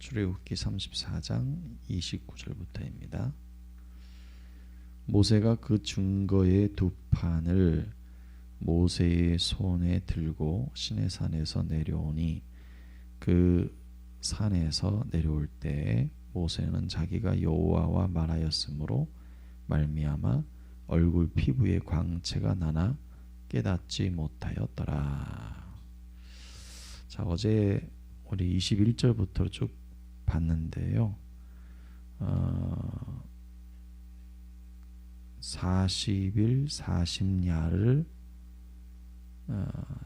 출애굽기 34장 29절부터입니다. 모세가 그 증거의 두 판을 모세의 손에 들고 시내산에서 내려오니 그 산에서 내려올 때에 모세는 자기가 여호와와 말하였으므로 말미암아 얼굴 피부에 광채가 나나 깨닫지 못하였더라. 자, 어제 우리 21절부터 쭉 봤는데요. 40일 40야를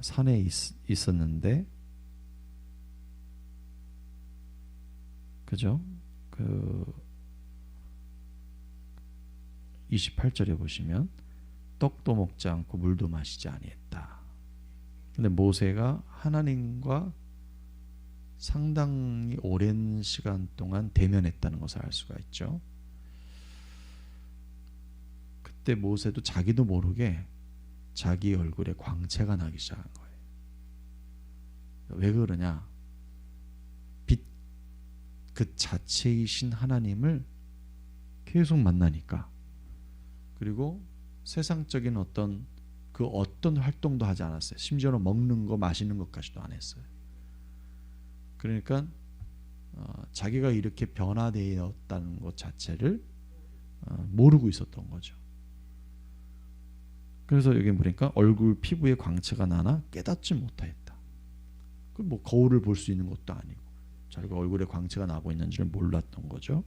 산에 있었는데, 그죠? 그 28절에 보시면 떡도 먹지 않고 물도 마시지 아니했다. 근데 모세가 하나님과 상당히 오랜 시간 동안 대면했다는 것을 알 수가 있죠. 그때 모세도 자기도 모르게 자기 얼굴에 광채가 나기 시작한 거예요. 왜 그러냐? 빛 그 자체이신 하나님을 계속 만나니까. 그리고 세상적인 어떤 활동도 하지 않았어요. 심지어는 먹는 거 마시는 것까지도 안 했어요. 그러니까 자기가 이렇게 변화되었다는 것 자체를 모르고 있었던 거죠. 그래서 여기 보니까 얼굴 피부에 광채가 나나 깨닫지 못하였다. 그 뭐 거울을 볼 수 있는 것도 아니고 자기가 얼굴에 광채가 나고 있는지를 몰랐던 거죠.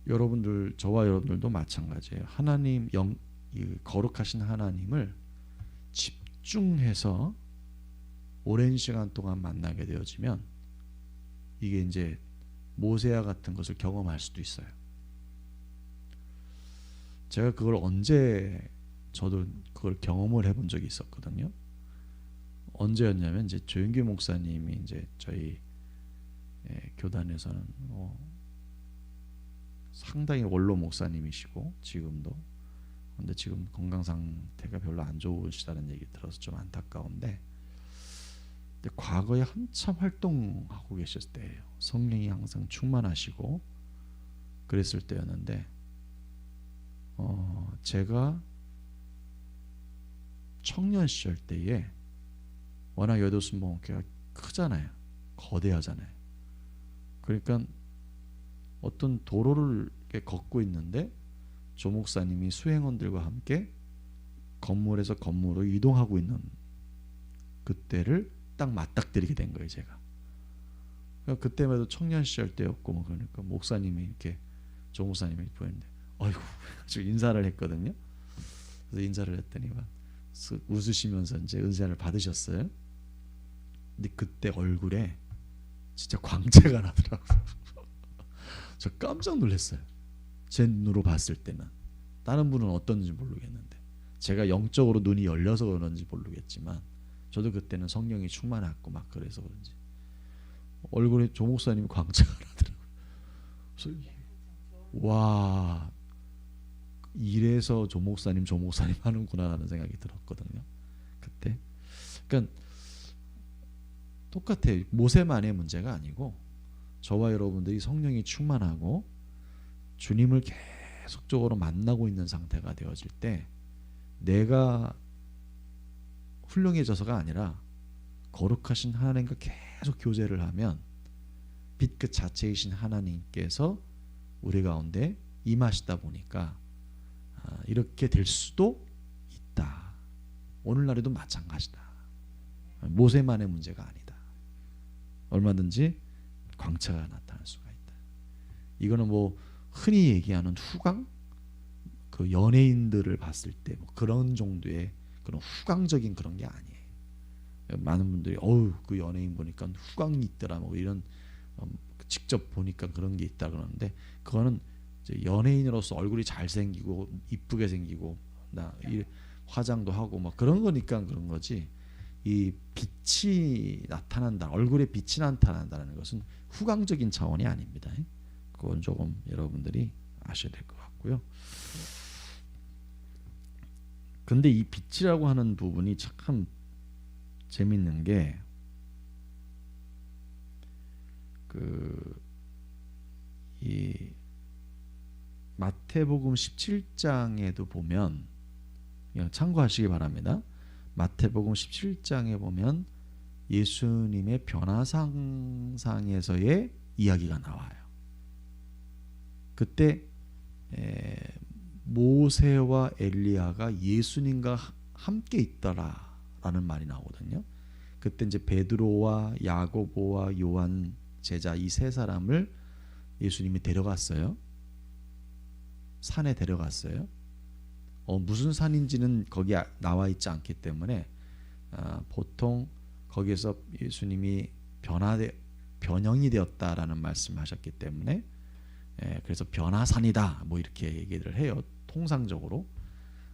여러분들, 저와 여러분들도 마찬가지예요. 하나님 거룩하신 하나님을 집중해서 오랜 시간 동안 만나게 되어지면 이게 이제 모세와 같은 것을 경험할 수도 있어요. 제가 저도 그걸 경험을 해본 적이 있었거든요. 언제였냐면 이제 조윤규 목사님이 이제 저희 교단에서는 상당히 원로 목사님이시고 지금도, 근데 지금 건강 상태가 별로 안 좋으시다는 얘기 들어서 좀 안타까운데, 근데 과거에 한참 활동하고 계셨을 때예요. 성령이 항상 충만하시고 그랬을 때였는데, 제가 청년 시절 때에 워낙 여도순복음교회가 크잖아요. 거대하잖아요. 그러니까 어떤 도로를 걷고 있는데 조 목사님이 수행원들과 함께 건물에서 건물로 이동하고 있는 그때를 딱 맞닥뜨리게 된 거예요, 제가. 그러니까 그때마다 청년 시절 때였고, 그러니까 목사님이 이렇게 조 목사님이 보였는데, 어이구, 지금 인사를 했거든요. 그래서 인사를 했더니 막 웃으시면서 이제 은사를 받으셨어요. 근데 그때 얼굴에 진짜 광채가 나더라고요. 저 깜짝 놀랐어요. 제 눈으로 봤을 때는. 다른 분은 어떤지 모르겠는데, 제가 영적으로 눈이 열려서 그런지 모르겠지만 저도 그때는 성령이 충만했고 막 그래서 그런지 얼굴에 조 목사님이 광채가 나더라고요. 그래서 와, 이래서 조 목사님 하는구나라는 생각이 들었거든요. 그때. 그러니까 똑같아요. 모세만의 문제가 아니고 저와 여러분들이 성령이 충만하고 주님을 계속적으로 만나고 있는 상태가 되어질 때, 내가 훌륭해져서가 아니라 거룩하신 하나님과 계속 교제를 하면 빛 그 자체이신 하나님께서 우리 가운데 임하시다 보니까 이렇게 될 수도 있다. 오늘날에도 마찬가지다. 모세만의 문제가 아니다. 얼마든지 광채가 나타날 수가 있다. 이거는 뭐 흔히 얘기하는 후광, 그 연예인들을 봤을 때 뭐 그런 정도의 그런 후광적인 그런 게 아니에요. 많은 분들이 그 연예인 보니까 후광이 있더라, 뭐 이런 직접 보니까 그런 게 있다 그러는데, 그거는 이제 연예인으로서 얼굴이 잘생기고 이쁘게 생기고 화장도 하고 뭐 그런 거니까 그런 거지, 이 빛이 나타난다, 얼굴에 빛이 나타난다는 것은 후광적인 차원이 아닙니다. 그건 조금 여러분들이 아셔야 될 것 같고요. 근데 이 빛이라고 하는 부분이 참 재밌는 게, 이 마태복음 17장에도 보면, 그냥 참고하시기 바랍니다. 마태복음 17장에 보면 예수님의 변화상상에서의 이야기가 나와요. 그때 모세와 엘리야가 예수님과 함께 있더라라는 말이 나오거든요. 그때 이제 베드로와 야고보와 요한 제자 이 세 사람을 예수님이 데려갔어요. 산에 데려갔어요. 무슨 산인지는 거기 나와 있지 않기 때문에 보통 거기에서 예수님이 변형이 되었다라는 말씀하셨기 때문에 그래서 변화산이다 뭐 이렇게 얘기를 해요. 통상적으로.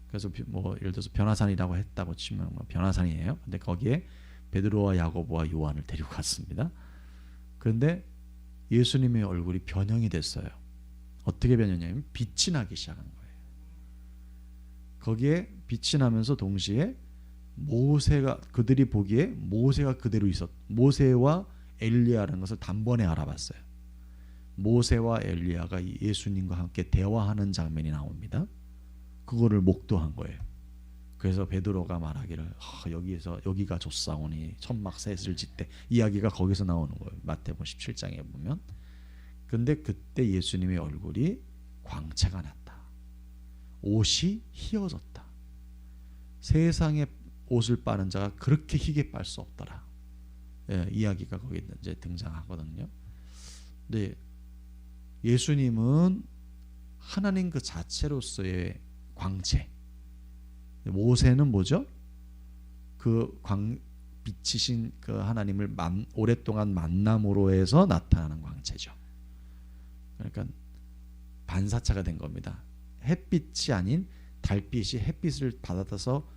그래서 뭐 예를 들어서 변화산이라고 했다고 치면 뭐 변화산이에요. 근데 거기에 베드로와 야고보와 요한을 데리고 갔습니다. 그런데 예수님의 얼굴이 변형이 됐어요. 어떻게 변했냐면 빛이 나기 시작한 거예요. 거기에 빛이 나면서 동시에 모세가, 그들이 보기에 모세가 그대로 모세와 엘리야라는 것을 단번에 알아봤어요. 모세와 엘리야가 예수님과 함께 대화하는 장면이 나옵니다. 그거를 목도한 거예요. 그래서 베드로가 말하기를 여기가 좋사오니 천막셋을 짓되, 이야기가 거기서 나오는 거예요. 마태복음 17장에 보면. 근데 그때 예수님의 얼굴이 광채가 났다. 옷이 희어졌다. 세상에 옷을 빠는 자가 그렇게 희게 빨 수 없더라. 이야기가 거기 이제 등장하거든요. 근데 예수님은 하나님 그 자체로서의 광채. 모세는 뭐죠? 그 빛이신 그 하나님을 오랫동안 만남으로 해서 나타나는 광채죠. 그러니까 반사체가 된 겁니다. 햇빛이 아닌 달빛이 햇빛을 받아서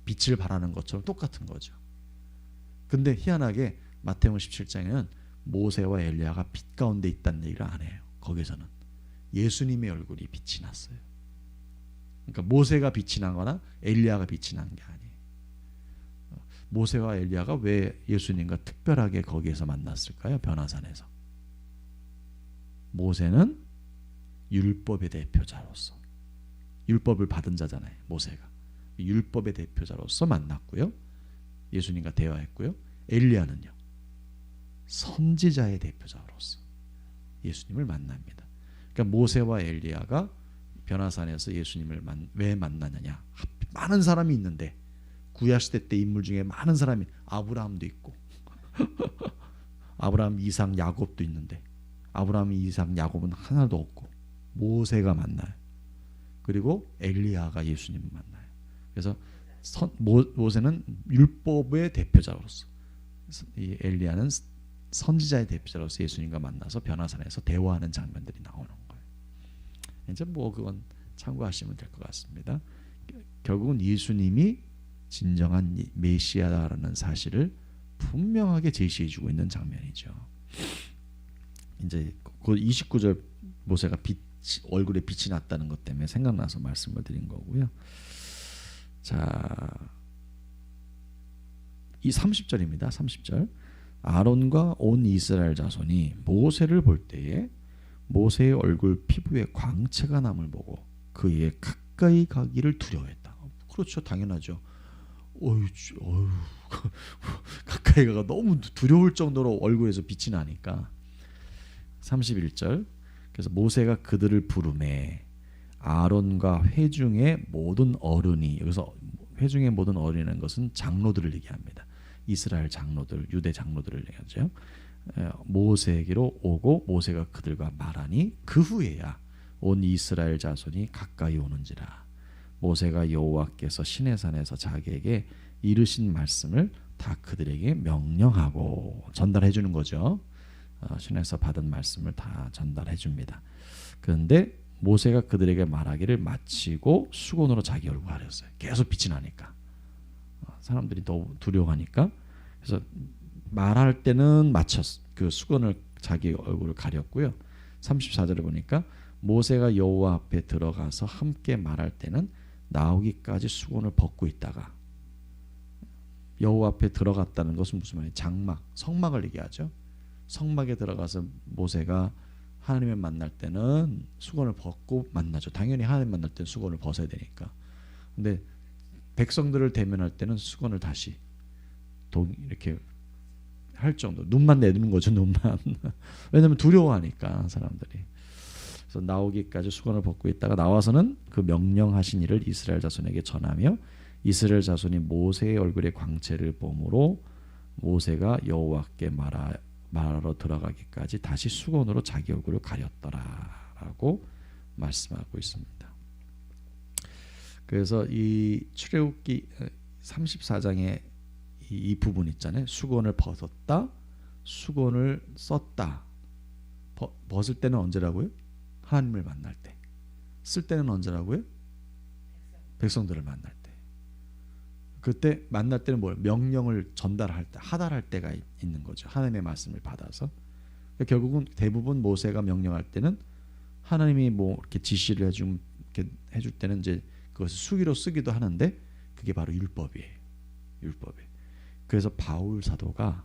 빛을 발하는 것처럼 똑같은 거죠. 근데 희한하게 마태복음 17장에는 모세와 엘리야가 빛 가운데 있다는 얘기를 안 해요. 거기서는 예수님의 얼굴이 빛이 났어요. 그러니까 모세가 빛이 나거나 엘리야가 빛이 난 게 아니에요. 모세와 엘리야가 왜 예수님과 특별하게 거기에서 만났을까요? 변화산에서. 모세는 율법의 대표자로서, 율법을 받은 자잖아요. 모세가 율법의 대표자로서 만났고요. 예수님과 대화했고요. 엘리야는요, 선지자의 대표자로서 예수님을 만납니다. 그러니까 모세와 엘리야가 변화산에서 예수님을 왜 만나느냐? 많은 사람이 있는데, 구약시대 때 인물 중에 많은 사람이, 아브라함도 있고 아브라함, 이삭, 야곱도 있는데 아브라함, 이삭, 야곱은 하나도 없고 모세가 만나요. 그리고 엘리야가 예수님을 만나요. 그래서 모세는 율법의 대표자로서, 이 엘리야는 선지자의 대표자로서 예수님과 만나서 변화산에서 대화하는 장면들이 나오는 거예요. 이제 뭐 그건 참고하시면 될 것 같습니다. 결국은 예수님이 진정한 메시아라는 사실을 분명하게 제시해주고 있는 장면이죠. 이제 그 29절 모세가 얼굴에 빛이 났다는 것 때문에 생각나서 말씀을 드린 거고요. 자, 이 30절입니다. 30절. 아론과 온 이스라엘 자손이 모세를 볼 때에 모세의 얼굴 피부에 광채가 남을 보고 그의 가까이 가기를 두려워했다. 그렇죠, 당연하죠. 가까이 가가 너무 두려울 정도로 얼굴에서 빛이 나니까. 31절. 그래서 모세가 그들을 부르매 아론과 회중의 모든 어른이, 여기서 회중의 모든 어른이라는 것은 장로들을 얘기합니다. 이스라엘 장로들, 유대 장로들을 얘기하죠. 모세에게로 오고 모세가 그들과 말하니 그 후에야 온 이스라엘 자손이 가까이 오는지라. 모세가 여호와께서 시내산에서 자기에게 이르신 말씀을 다 그들에게 명령하고, 전달해 주는 거죠. 신에서 받은 말씀을 다 전달해 줍니다. 그런데 모세가 그들에게 말하기를 마치고 수건으로 자기 얼굴을 가렸어요. 계속 빛이 나니까 사람들이 더 두려워하니까. 그래서 말할 때는 그 수건을 자기 얼굴을 가렸고요. 34절에 보니까 모세가 여호와 앞에 들어가서 함께 말할 때는 나오기까지 수건을 벗고 있다가, 여호와 앞에 들어갔다는 것은 무슨 말이에요? 장막, 성막을 얘기하죠. 성막에 들어가서 모세가 하나님을 만날 때는 수건을 벗고 만나죠. 당연히 하나님 만날 때는 수건을 벗어야 되니까. 근데 백성들을 대면할 때는 수건을 다시 이렇게 할 정도. 눈만 내두는 거죠. 눈만. 왜냐하면 두려워하니까 사람들이. 그래서 나오기까지 수건을 벗고 있다가 나와서는 그 명령하신 일을 이스라엘 자손에게 전하며 이스라엘 자손이 모세의 얼굴에 광채를 보므로 모세가 여호와께 말하러 들어가기까지 다시 수건으로 자기 얼굴을 가렸더라라고 말씀하고 있습니다. 그래서 이 출애굽기 34장의 이 부분 있잖아요. 수건을 벗었다, 수건을 썼다. 벗을 때는 언제라고요? 하나님을 만날 때. 쓸 때는 언제라고요? 백성들을 만날 때. 그때 만날 때는 뭘? 명령을 전달할 때, 하달할 때가 있는 거죠. 하나님의 말씀을 받아서. 결국은 대부분 모세가 명령할 때는 하나님이 뭐 이렇게 지시를 해줄 때는 이제 그것을 수기로 쓰기도 하는데 그게 바로 율법이에요. 율법이에요. 그래서 바울 사도가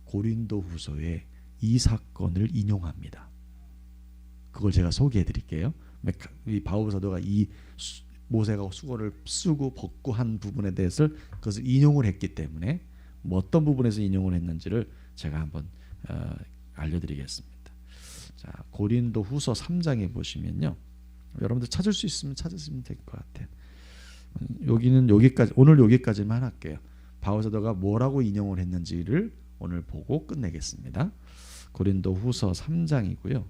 고린도후서에 이 사건을 인용합니다. 그걸 제가 소개해 드릴게요. 이 바울 사도가 이 모세가 수건을 쓰고 벗고 한 부분에 대해서 그것을 인용을 했기 때문에 뭐 어떤 부분에서 인용을 했는지를 제가 한번 알려드리겠습니다. 자, 고린도후서 3장에 보시면요, 여러분들 찾을 수 있으면 찾으시면 될 것 같아요. 여기는 여기까지, 오늘 여기까지만 할게요. 바울 사도가 뭐라고 인용을 했는지를 오늘 보고 끝내겠습니다. 고린도후서 3장이고요.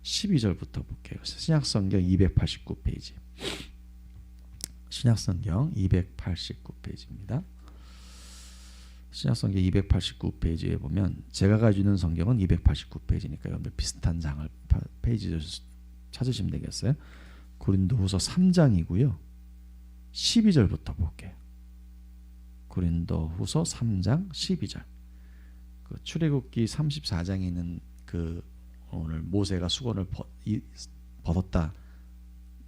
12절부터 볼게요. 신약성경 289페이지. 신약성경 289페이지입니다. 신약성경 289페이지에 보면 제가 가지고 있는 성경은 289페이지니까 여러분들 비슷한 장을 페이지를 찾으시면 되겠어요. 고린도후서 3장이고요. 12절부터 볼게요. 고린도후서 3장 12절. 그 출애굽기 34장에 있는 그 오늘 모세가 수건을 벗었다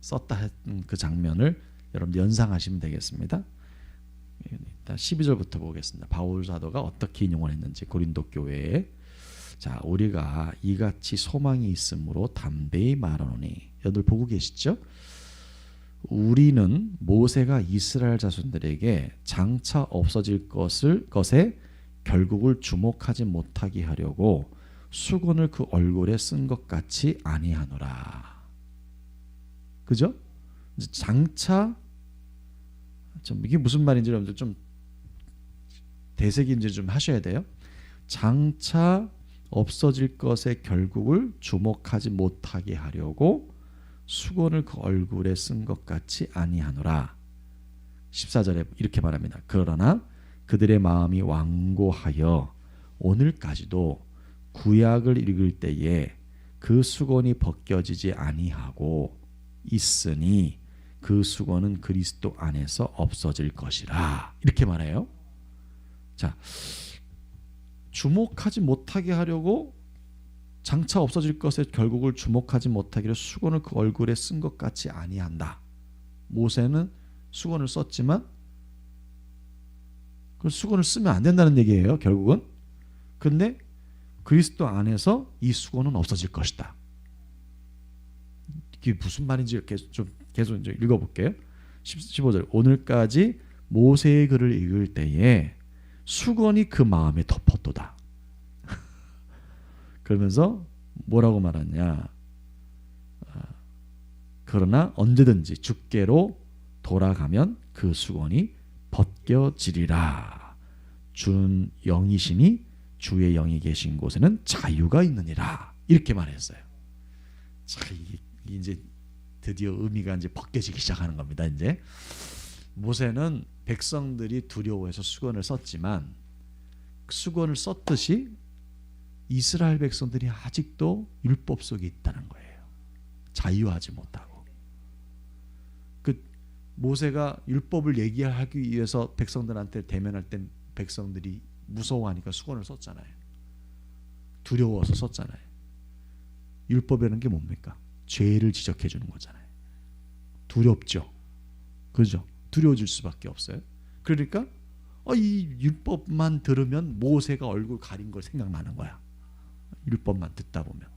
썼다 했던 그 장면을 여러분 연상하시면 되겠습니다. 일단 12절부터 보겠습니다. 바울 사도가 어떻게 인용을 했는지 고린도 교회에. 자, 우리가 이같이 소망이 있으므로 담대히 말하노니. 여러분 보고 계시죠? 우리는 모세가 이스라엘 자손들에게 장차 없어질 것에 결국을 주목하지 못하게 하려고 수건을 그 얼굴에 쓴 것 같이 아니하노라. 그죠? 장차 좀 이게 무슨 말인지 여러분들 좀 대세기인지 좀 하셔야 돼요. 장차 없어질 것에 결국을 주목하지 못하게 하려고 수건을 그 얼굴에 쓴 것 같이 아니하노라. 14절에 이렇게 말합니다. 그러나 그들의 마음이 완고하여 오늘까지도 구약을 읽을 때에 그 수건이 벗겨지지 아니하고 있으니 그 수건은 그리스도 안에서 없어질 것이라. 이렇게 말해요. 자, 주목하지 못하게 하려고 장차 없어질 것에 결국을 주목하지 못하기로 수건을 그 얼굴에 쓴 것 같이 아니한다. 모세는 수건을 썼지만 그 수건을 쓰면 안 된다는 얘기예요. 결국은. 근데 그리스도 안에서 이 수건은 없어질 것이다. 이게 무슨 말인지 계속 이제 읽어볼게요. 15절. 오늘까지 모세의 글을 읽을 때에 수건이 그 마음에 덮었도다. 그러면서 뭐라고 말하냐? 그러나 언제든지 주께로 돌아가면 그 수건이 벗겨지리라. 주는 영이시니 주의 영이 계신 곳에는 자유가 있느니라. 이렇게 말했어요. 자, 이제 드디어 의미가 이제 벗겨지기 시작하는 겁니다. 이제 모세는 백성들이 두려워해서 수건을 썼지만 수건을 썼듯이 이스라엘 백성들이 아직도 율법 속에 있다는 거예요. 자유하지 못하고. 그 모세가 율법을 얘기하기 위해서 백성들한테 대면할 땐 백성들이 무서워하니까 수건을 썼잖아요. 두려워서 썼잖아요. 율법이라는 게 뭡니까? 죄를 지적해 주는 거잖아요. 두렵죠. 그죠? 두려워질 수밖에 없어요. 그러니까 이 율법만 들으면 모세가 얼굴 가린 걸 생각나는 거야. 율법만 듣다 보면.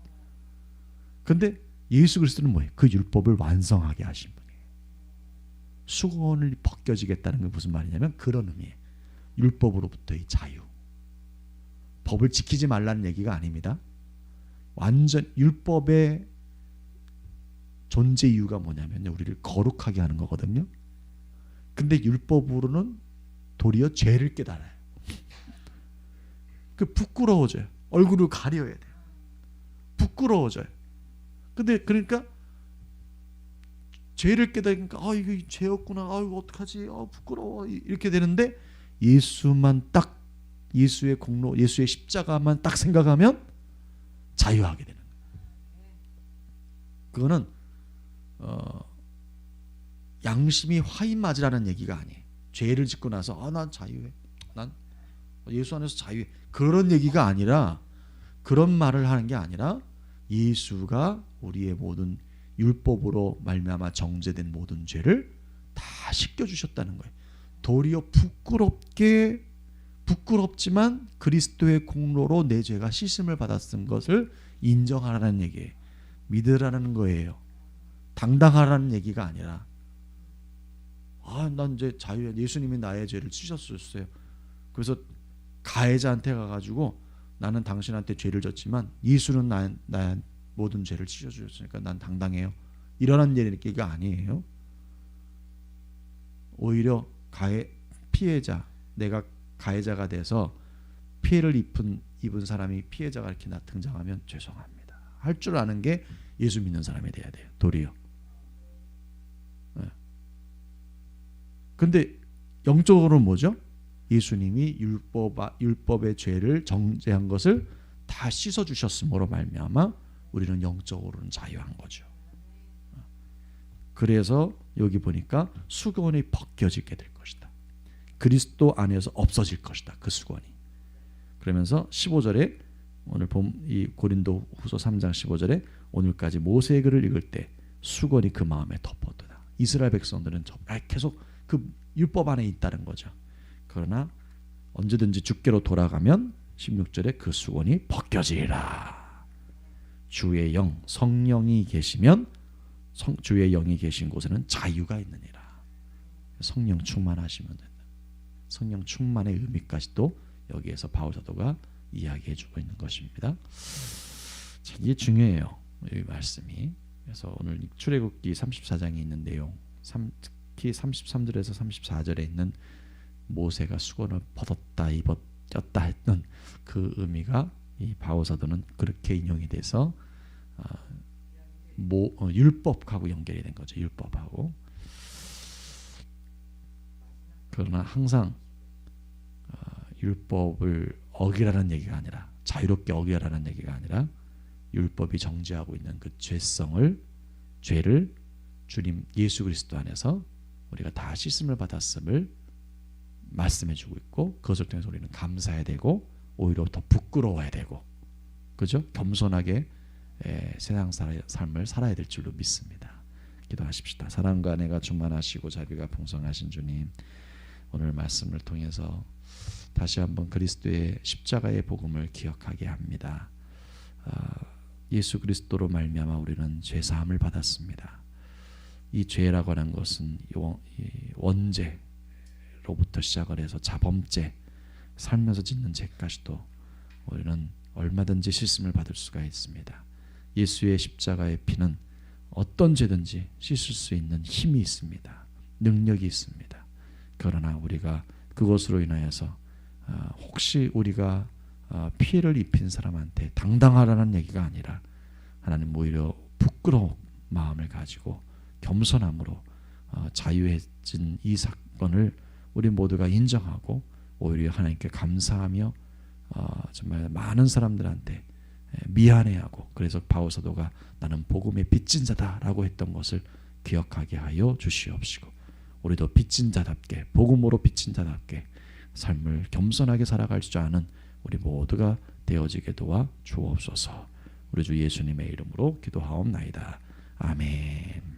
근데 예수 그리스도는 뭐예요? 그 율법을 완성하게 하신 분이에요. 수건을 벗겨지겠다는 게 무슨 말이냐면 그런 의미예요. 율법으로부터의 자유. 법을 지키지 말라는 얘기가 아닙니다. 완전 율법의 존재 이유가 뭐냐면 우리를 거룩하게 하는 거거든요. 근데 율법으로는 도리어 죄를 깨달아요. 그 부끄러워져요. 얼굴을 가려야 돼요. 부끄러워져요. 근데 그러니까 죄를 깨달으니까 이거 죄였구나. 이거 어떡하지? 부끄러워. 이렇게 되는데 예수만 딱 예수의 공로, 예수의 십자가만 딱 생각하면 자유하게 되는 거예요. 그거는 양심이 화인 맞으라는 얘기가 아니에요. 죄를 짓고 나서 난 자유해. 난 예수 안에서 자유해. 그런 얘기가 아니라 그런 말을 하는 게 아니라 예수가 우리의 모든 율법으로 말미암아 정죄된 모든 죄를 다 씻겨주셨다는 거예요. 도리어 부끄럽지만 그리스도의 공로로 내 죄가 씻음을 받았은 것을 인정하라는 얘기예요. 믿으라는 거예요. 당당하라는 얘기가 아니라 난 이제 자유해. 예수님이 나의 죄를 씻어주셨어요. 그래서 가해자한테 가가지고 나는 당신한테 죄를 졌지만 예수는 나의 모든 죄를 씻어주셨으니까 난 당당해요. 이러한 얘기가 아니에요. 오히려 피해자, 내가 가해자가 돼서 피해를 입은 사람이 피해자가 이렇게 등장하면 죄송합니다 할 줄 아는 게 예수 믿는 사람이 돼야 돼요. 도리어. 근데 영적으로는 뭐죠? 예수님이 율법의 죄를 정죄한 것을 다 씻어주셨음으로 말미암아 우리는 영적으로는 자유한 거죠. 그래서 여기 보니까 수건이 벗겨지게 될 것이다. 그리스도 안에서 없어질 것이다. 그 수건이. 그러면서 15절에 오늘 이 고린도후서 3장 15절에 오늘까지 모세의 글을 읽을 때 수건이 그 마음에 덮어두다. 이스라엘 백성들은 계속 그 율법 안에 있다는 거죠. 그러나 언제든지 주께로 돌아가면 16절에 그 수건이 벗겨지리라. 주의 영, 성령이 계시면 주의 영이 계신 곳에는 자유가 있느니라. 성령 충만하시면 된다. 성령 충만의 의미까지도 여기에서 바울 사도가 이야기해주고 있는 것입니다. 자, 이게 중요해요. 이 말씀이. 그래서 오늘 출애굽기 34장에 있는 내용, 특히 33절에서 34절에 있는 모세가 수건을 벗었다 입었다 했던 그 의미가 이 바울 사도는 그렇게 인용이 돼서 율법하고 연결이 된 거죠. 율법하고. 그러나 항상 율법을 어기라는 얘기가 아니라 자유롭게 어기라는 얘기가 아니라 율법이 정죄하고 있는 그 죄를 주님 예수 그리스도 안에서 우리가 다 씻음을 받았음을 말씀해주고 있고 그것을 통해서 우리는 감사해야 되고 오히려 더 부끄러워야 되고 그죠? 겸손하게 세상 삶을 살아야 될 줄로 믿습니다. 기도하십시다. 사랑과 은혜가 충만하시고 자비가 풍성하신 주님, 오늘 말씀을 통해서 다시 한번 그리스도의 십자가의 복음을 기억하게 합니다. 예수 그리스도로 말미암아 우리는 죄사함을 받았습니다. 이 죄라고 하는 것은 원죄로부터 시작을 해서 자범죄, 살면서 짓는 죄까지도 우리는 얼마든지 씻음을 받을 수가 있습니다. 예수의 십자가의 피는 어떤 죄든지 씻을 수 있는 힘이 있습니다. 능력이 있습니다. 그러나 우리가 그것으로 인하여서 혹시 우리가 피해를 입힌 사람한테 당당하라는 얘기가 아니라 하나님 오히려 부끄러운 마음을 가지고 겸손함으로 자유해진 이 사건을 우리 모두가 인정하고 오히려 하나님께 감사하며 정말 많은 사람들한테 미안해하고 그래서 바울 사도가 나는 복음의 빚진 자다라고 했던 것을 기억하게 하여 주시옵시고 우리도 빚진 자답게 복음으로 빚진 자답게 삶을 겸손하게 살아갈 줄 아는 우리 모두가 되어지게 도와 주옵소서. 우리 주 예수님의 이름으로 기도하옵나이다. 아멘.